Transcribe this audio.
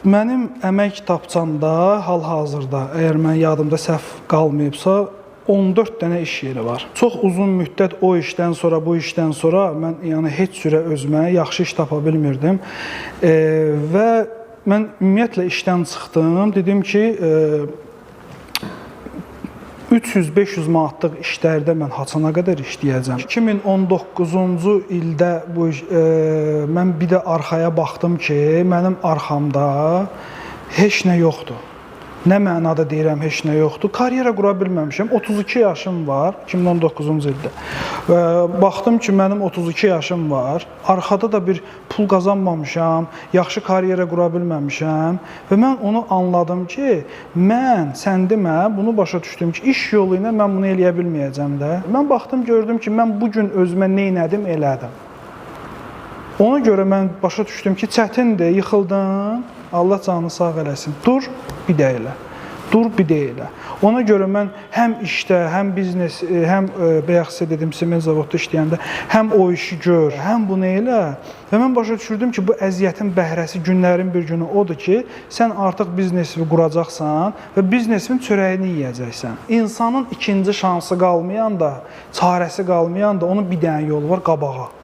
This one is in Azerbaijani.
Mənim əmək kitabçamda hal-hazırda, əgər mən yadımda səhv qalmayıbsa, 14 dənə iş yeri var. Çox uzun müddət o işdən sonra, bu işdən sonra mən heç cürə özümə yaxşı iş tapa bilmirdim. Və mən ümumiyyətlə işdən çıxdım. Dedim ki, 300-500 manatlıq işlərdə mən haçana qədər işləyəcəm. 2019-cu ildə mən bir də arxaya baxdım ki, mənim arxamda heç nə yoxdur. Nə mənada deyirəm, heç nə yoxdur. Karyera qura bilməmişəm. 32 yaşım var, 2019-cu ildə. Baxdım ki, mənim 32 yaşım var. Arxada da bir pul qazanmamışam, yaxşı karyera qura bilməmişəm. Və mən onu anladım ki, sən demə, bunu başa düşdüm ki, iş yolu ilə mən bunu eləyə bilməyəcəm də. Mən baxdım, gördüm ki, mən bugün özümə nə elədim, elədim. Ona görə mən başa düşdüm ki, çətindir, yıxıldın. Allah canını sağ eləsin. Dur, bir də elə. Dur, bir də elə. Ona görə mən həm işdə, həm biznes, həm bayaq sizə dedim, sement zavodda işləyəndə, həm o işi gör, həm bunu elə. Və mən başa düşürdüm ki, bu əziyyətin bəhrəsi günlərin bir günü odur ki, sən artıq biznesini quracaqsan və biznesinin çörəyini yeyəcəksən. İnsanın ikinci şansı qalmayanda, çarəsi qalmayanda, onun bir dənə yolu var qabağa.